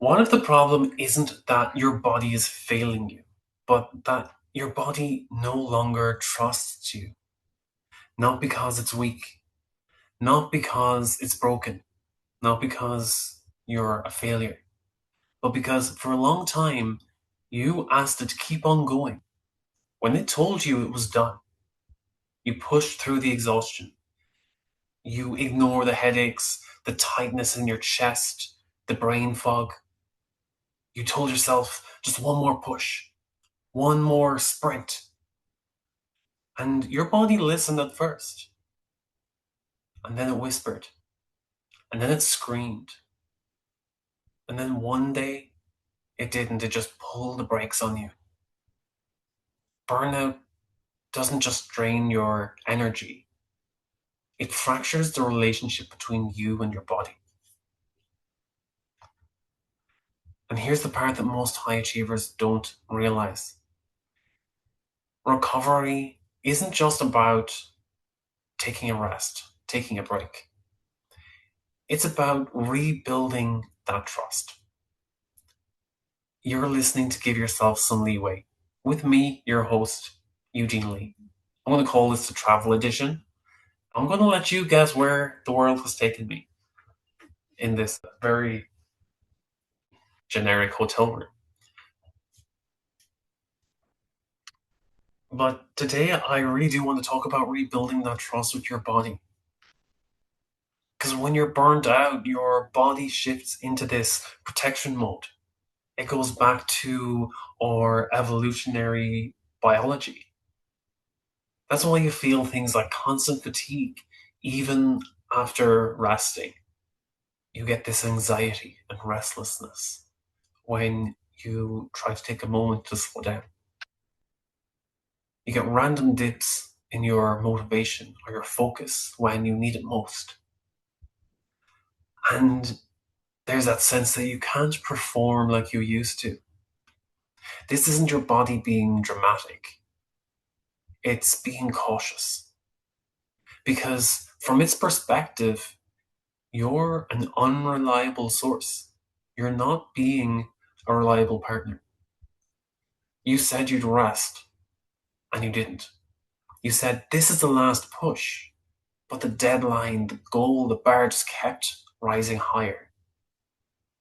What if the problem isn't that your body is failing you, but that your body no longer trusts you? Not because it's weak, not because it's broken, not because you're a failure, but because for a long time you asked it to keep on going. When it told you it was done, you pushed through the exhaustion. You ignore the headaches, the tightness in your chest, the brain fog. You told yourself just one more push, one more sprint. And your body listened at first, and then it whispered, and then it screamed. And then one day, it didn't, it just pulled the brakes on you. Burnout doesn't just drain your energy, it fractures the relationship between you and your body. And here's the part that most high achievers don't realize recovery isn't just about taking a rest, taking a break. It's about rebuilding that trust. You're listening to Give Yourself Some Leeway with me, your host, Eugene Lee. I'm going to call this the travel edition. I'm going to let you guess where the world has taken me in this very generic hotel room. But today, I really do want to talk about rebuilding that trust with your body. Because when you're burned out, your body shifts into this protection mode. It goes back to our evolutionary biology. That's why you feel things like constant fatigue, even after resting. You get this anxiety and restlessness when you try to take a moment to slow down. You get random dips in your motivation or your focus when you need it most. And there's that sense that you can't perform like you used to. This isn't your body being dramatic, it's being cautious. Because from its perspective, you're an unreliable source. You're not being a reliable partner. You said you'd rest, and you didn't. You said this is the last push, but the deadline, the goal, the bar just kept rising higher.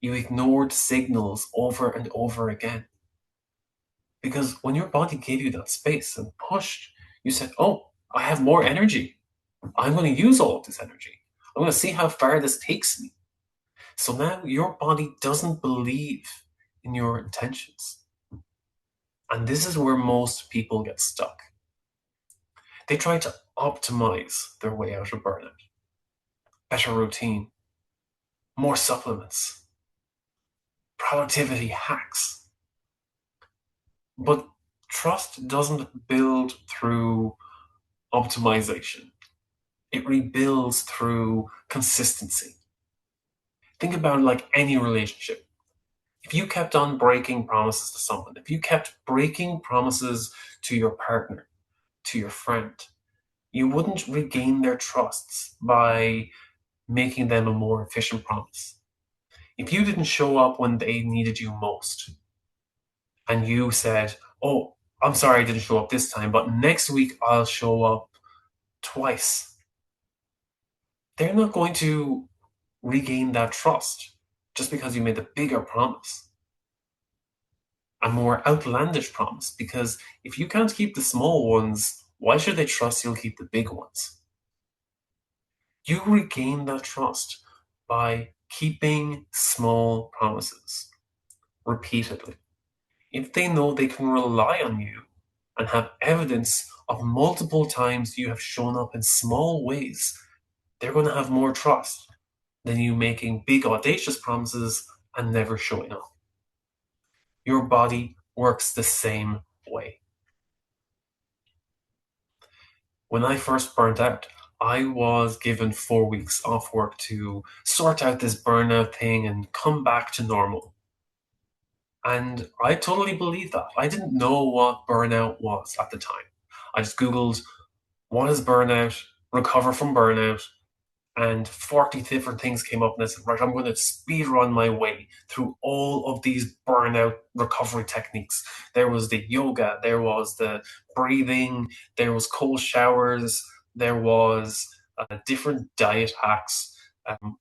You ignored signals over and over again. Because when your body gave you that space and pushed, you said, oh, I have more energy. I'm going to use all of this energy. I'm going to see how far this takes me. So now your body doesn't believe in your intentions. And this is where most people get stuck. They try to optimize their way out of burnout. Better routine, more supplements, productivity hacks. But trust doesn't build through optimization. It rebuilds through consistency. Think about it like any relationship. If you kept on breaking promises to someone, if you kept breaking promises to your partner, to your friend, you wouldn't regain their trusts by making them a more efficient promise. If you didn't show up when they needed you most, and you said, oh, I'm sorry I didn't show up this time, but next week I'll show up twice, they're not going to regain that trust just because you made a bigger promise, a more outlandish promise. Because if you can't keep the small ones, why should they trust you'll keep the big ones? You regain that trust by keeping small promises repeatedly. If they know they can rely on you and have evidence of multiple times you have shown up in small ways, they're going to have more trust than you making big audacious promises and never showing up. Your body works the same way. When I first burnt out, I was given 4 weeks off work to sort out this burnout thing and come back to normal. And I totally believed that. I didn't know what burnout was at the time. I just Googled what is burnout, recover from burnout, and 40 different things came up, and I said, right, I'm going to speed run my way through all of these burnout recovery techniques. There was the yoga, there was the breathing, there was cold showers, there was different diet hacks,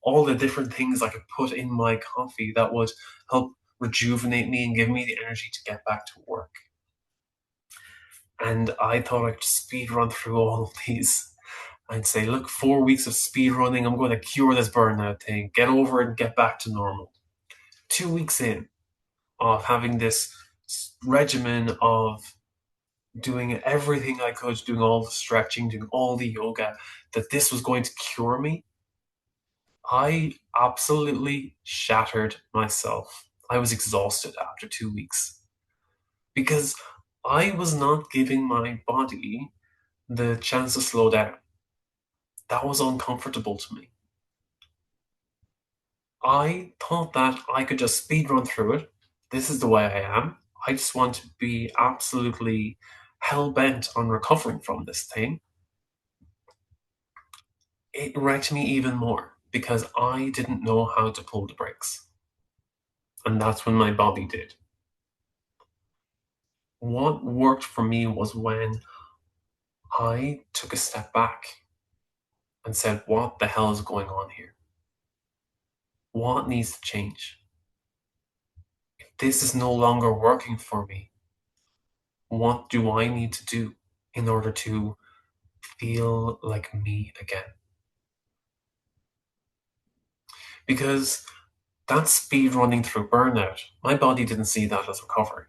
all the different things I could put in my coffee that would help rejuvenate me and give me the energy to get back to work. And I thought I'd speed run through all of these. I'd say, look, 4 weeks of speed running, I'm going to cure this burnout thing, get over it and get back to normal. 2 weeks in of having this regimen of doing everything I could, doing all the stretching, doing all the yoga, that this was going to cure me, I absolutely shattered myself. I was exhausted after 2 weeks because I was not giving my body the chance to slow down. That was uncomfortable to me. I thought that I could just speed run through it. This is the way I am. I just want to be absolutely hell bent on recovering from this thing. It wrecked me even more because I didn't know how to pull the brakes. And that's when my body did. What worked for me was when I took a step back and said, what the hell is going on here? What needs to change? If this is no longer working for me, what do I need to do in order to feel like me again? Because that speed running through burnout, my body didn't see that as recovery.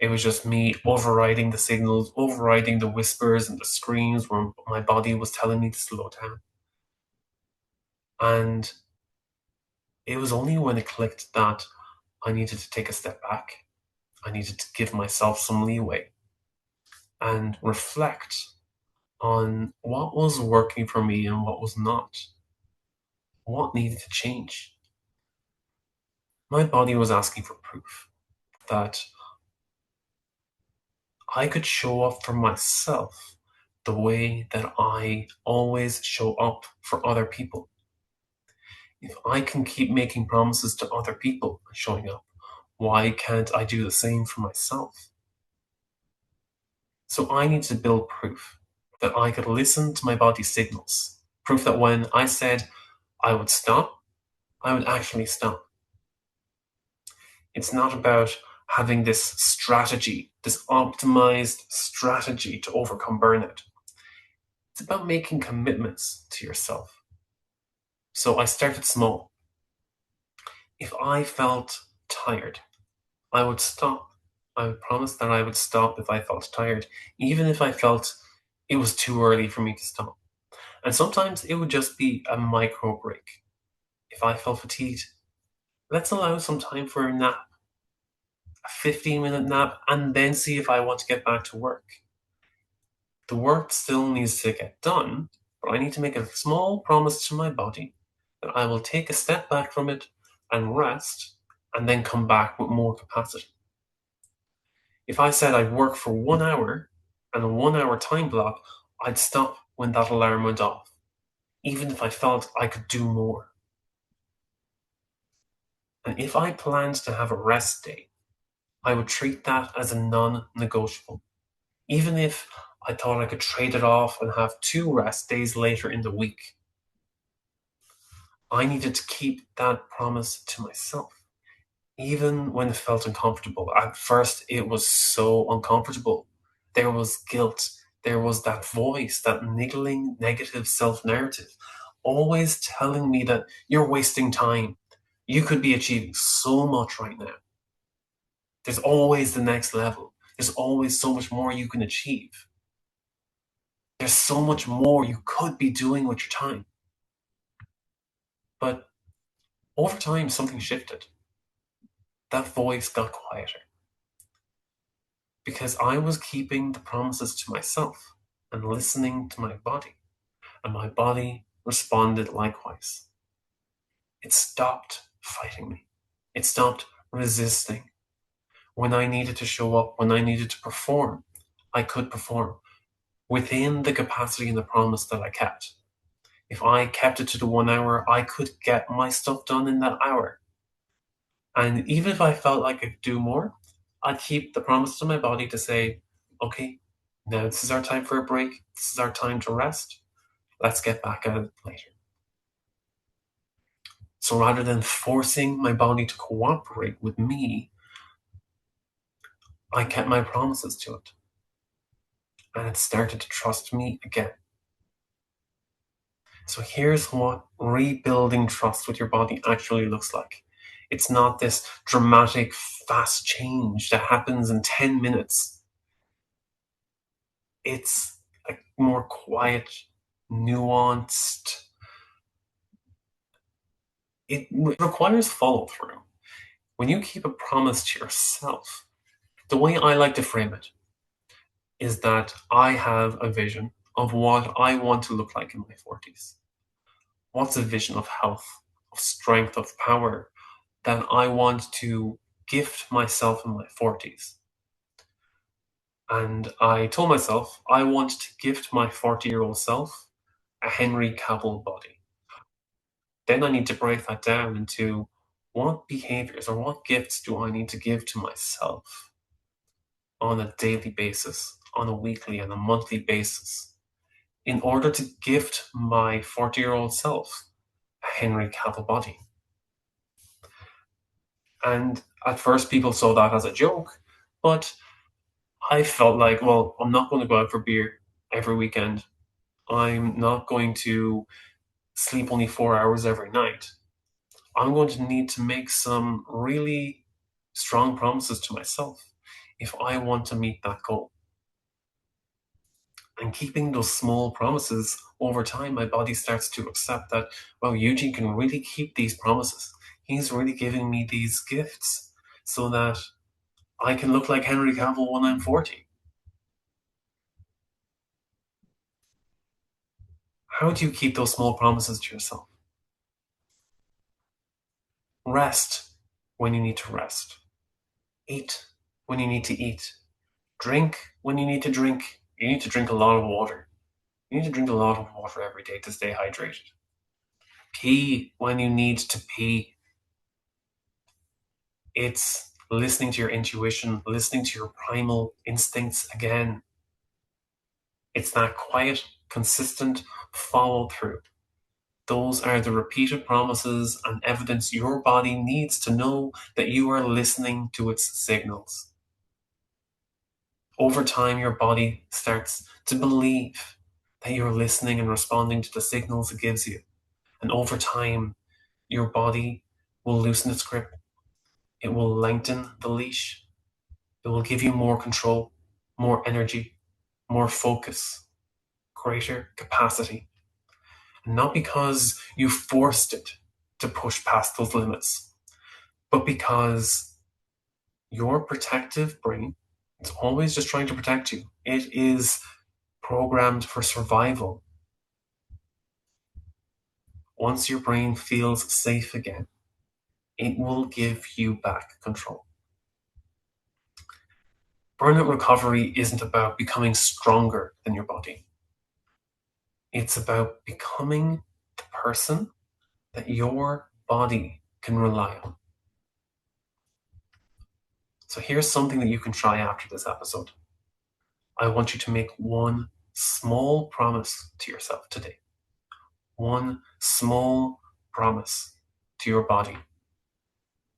It was just me overriding the signals, overriding the whispers and the screams where my body was telling me to slow down. And it was only when it clicked that I needed to take a step back. I needed to give myself some leeway and reflect on what was working for me and what was not. What needed to change? My body was asking for proof that I could show up for myself the way that I always show up for other people. If I can keep making promises to other people and showing up, why can't I do the same for myself? So I need to build proof that I could listen to my body's signals. Proof that when I said I would stop, I would actually stop. It's not about having this strategy, this optimized strategy to overcome burnout. It's about making commitments to yourself. So I started small. If I felt tired, I would stop. I would promise that I would stop if I felt tired, even if I felt it was too early for me to stop. And sometimes it would just be a micro break. If I felt fatigued, let's allow some time for a nap, a 15-minute nap, and then see if I want to get back to work. The work still needs to get done, but I need to make a small promise to my body that I will take a step back from it and rest and then come back with more capacity. If I said I'd work for 1 hour and a 1 hour time block, I'd stop when that alarm went off, even if I felt I could do more. And if I planned to have a rest day, I would treat that as a non negotiable. Even if I thought I could trade it off and have 2 rest days later in the week, I needed to keep that promise to myself, even when it felt uncomfortable. At first, it was so uncomfortable. There was guilt. There was that voice, that niggling negative self narrative, always telling me that you're wasting time. You could be achieving so much right now. There's always the next level. There's always so much more you can achieve. There's so much more you could be doing with your time. But over time, something shifted. That voice got quieter because I was keeping the promises to myself and listening to my body, and my body responded likewise. It stopped fighting me. It stopped resisting. When I needed to show up, when I needed to perform, I could perform within the capacity and the promise that I kept. If I kept it to the 1 hour, I could get my stuff done in that hour. And even if I felt like I could do more, I'd keep the promise to my body to say, okay, now this is our time for a break. This is our time to rest. Let's get back at it later. So rather than forcing my body to cooperate with me, I kept my promises to it. And it started to trust me again. So here's what rebuilding trust with your body actually looks like. It's not this dramatic, fast change that happens in 10 minutes. It's a more quiet, nuanced. It requires follow through. When you keep a promise to yourself, the way I like to frame it is that I have a vision of what I want to look like in my 40s. What's a vision of health, of strength, of power that I want to gift myself in my 40s? And I told myself I want to gift my 40-year-old self a Henry Cavill body. Then I need to break that down into what behaviors or what gifts do I need to give to myself on a daily basis, on a weekly and a monthly basis, in order to gift my 40-year-old self a Henry Cavill body. And at first, people saw that as a joke, but I felt like, well, I'm not going to go out for beer every weekend. I'm not going to sleep only 4 hours every night. I'm going to need to make some really strong promises to myself if I want to meet that goal. And keeping those small promises over time, my body starts to accept that, well, Eugene can really keep these promises. He's really giving me these gifts so that I can look like Henry Cavill when I'm 40. How do you keep those small promises to yourself? Rest when you need to rest. Eat when you need to eat. Drink when you need to drink. You need to drink a lot of water. You need to drink a lot of water every day to stay hydrated. Pee when you need to pee. It's listening to your intuition, listening to your primal instincts again. It's that quiet, consistent follow through. Those are the repeated promises and evidence your body needs to know that you are listening to its signals. Over time, your body starts to believe that you're listening and responding to the signals it gives you. And over time, your body will loosen its grip. It will lengthen the leash. It will give you more control, more energy, more focus, greater capacity. And not because you forced it to push past those limits, but because your protective brain is always just trying to protect you. It is programmed for survival. Once your brain feels safe again, it will give you back control. Burnout recovery isn't about becoming stronger than your body. It's about becoming the person that your body can rely on. So here's something that you can try after this episode. I want you to make one small promise to yourself today. One small promise to your body.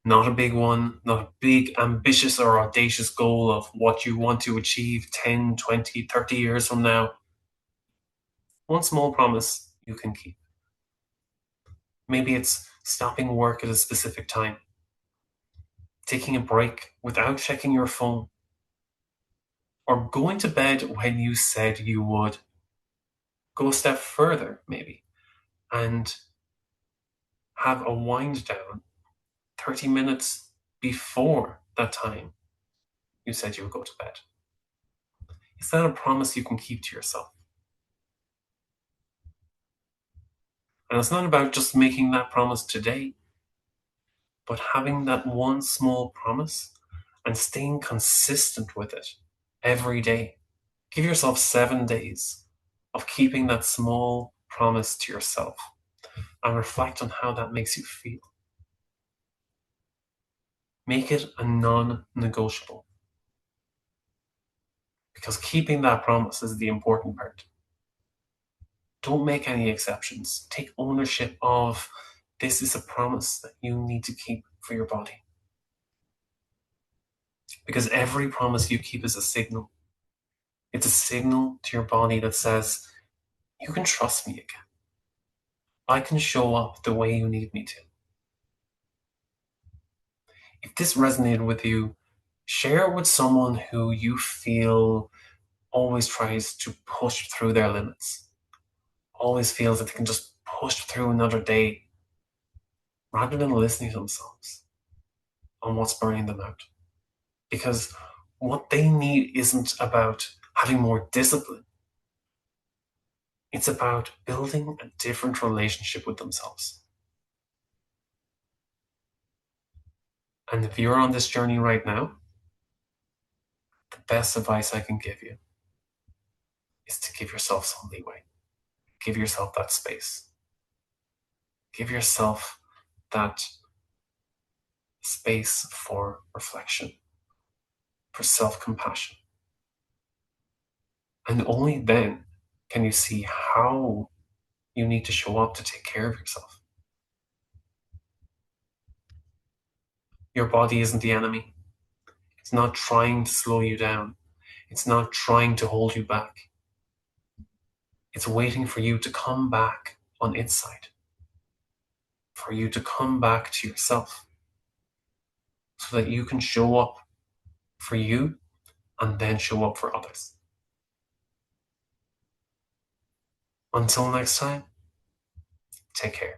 Not a big one, not a big, ambitious or audacious goal of what you want to achieve 10, 20, 30 years from now. One small promise you can keep. Maybe it's stopping work at a specific time, taking a break without checking your phone, or going to bed when you said you would. Go a step further, maybe, and have a wind down 30 minutes before that time you said you would go to bed. Is that a promise you can keep to yourself? And it's not about just making that promise today, but having that one small promise and staying consistent with it every day. Give yourself 7 days of keeping that small promise to yourself and reflect on how that makes you feel. Make it a non-negotiable, because keeping that promise is the important part. Don't make any exceptions. Take ownership of this is a promise that you need to keep for your body. Because every promise you keep is a signal. It's a signal to your body that says, you can trust me again. I can show up the way you need me to. If this resonated with you, share it with someone who you feel always tries to push through their limits, always feels that they can just push through another day rather than listening to themselves on what's burning them out. Because what they need isn't about having more discipline. It's about building a different relationship with themselves. And if you're on this journey right now, the best advice I can give you is to give yourself some leeway. Give yourself that space. Give yourself that space for reflection, for self-compassion. And only then can you see how you need to show up to take care of yourself. Your body isn't the enemy. It's not trying to slow you down. It's not trying to hold you back. It's waiting for you to come back on its side, for you to come back to yourself so that you can show up for you and then show up for others. Until next time, take care.